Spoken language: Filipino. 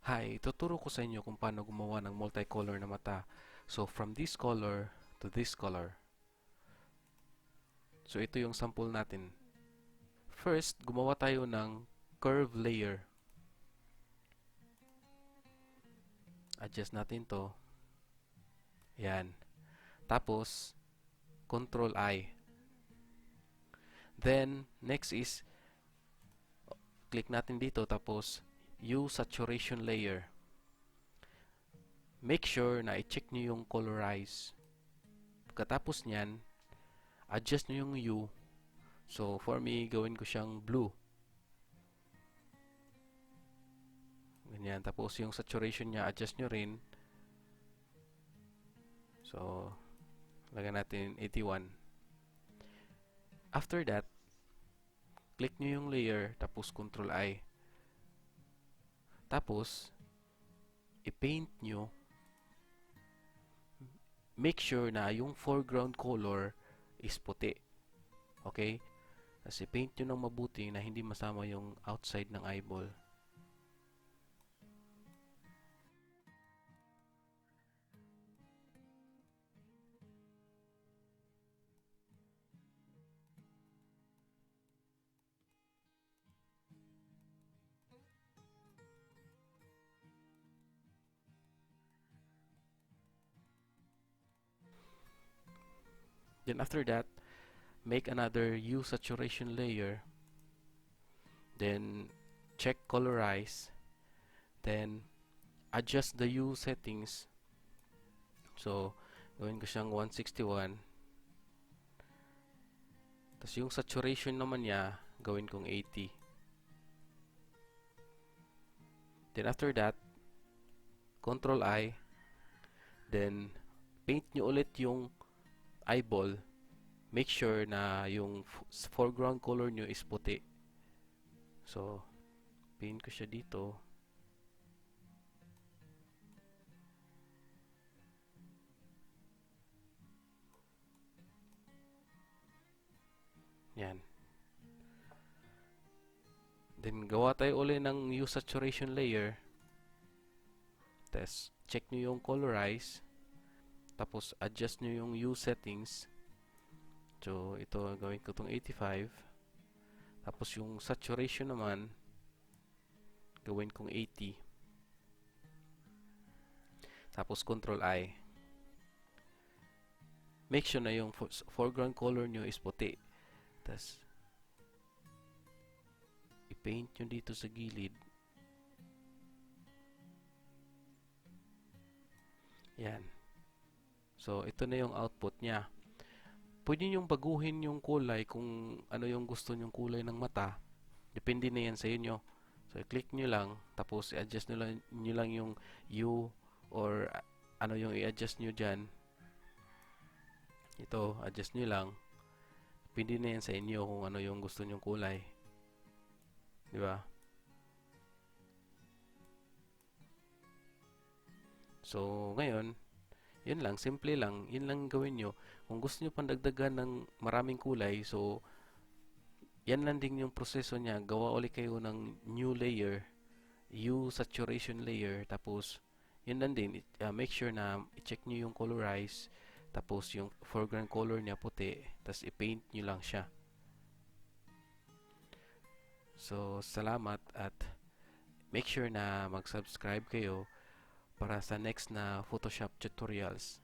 Hi, tuturo ko sa inyo kung paano gumawa ng multicolor na mata. So, from this color to this color. So, ito yung sample natin. First, gumawa tayo ng curve layer. Adjust natin to. Yan. Tapos, Control I. Then, next is, click natin dito. Tapos, use saturation layer. Make sure na i-check nyo yung colorize. Pagkatapos nyan, adjust nyo yung hue. So, for me, gawin ko siyang blue. Ganyan. Tapos, yung saturation niya, adjust nyo rin. So, lagyan natin 81. After that, click nyo yung layer, tapos Control I. Tapos, i-paint nyo. Make sure na yung foreground color is puti. Okay? Tapos, i-paint nyo ng mabuti na hindi masama yung outside ng eyeball. Then after that, make another hue saturation layer. Then check colorize. Then adjust the hue settings. So, gawin ko siyang 161. Tapos yung saturation naman niya, gawin kong 80. Then after that, Control I. Then paint nyo ulit yung eyeball. Make sure na yung foreground color nyo is puti. So, paint ko siya dito. Yan. Then, gawa tayo ulit ng hue saturation layer. Tapos, check nyo yung colorize. Tapos, adjust nyo yung hue settings. So, ito, gawin ko itong 85. Tapos, yung saturation naman, gawin kong 80. Tapos, Control I. Make sure na yung foreground color nyo is puti. Tapos, i-paint nyo dito sa gilid. Yan. So, ito na yung output niya. Pwede nyong baguhin yung kulay kung ano yung gusto nyong kulay ng mata. Depende na yan sa inyo. So, i-click nyo lang. Tapos, i-adjust nyo lang yung hue or ano yung i-adjust nyo dyan. Ito, adjust nyo lang. Depende na yan sa inyo kung ano yung gusto nyong kulay. Di ba? So, ngayon, yun lang, simple lang. Yun lang gawin nyo. Kung gusto nyo pang dagdagan ng maraming kulay, so, yan lang din yung proseso niya. Gawa ulit kayo ng new layer, hue saturation layer, tapos, yun lang din. Make sure na i-check nyo yung colorize, tapos yung foreground color niya puti, tapos i-paint nyo lang siya. So, salamat at make sure na mag-subscribe kayo para sa next na Photoshop tutorials.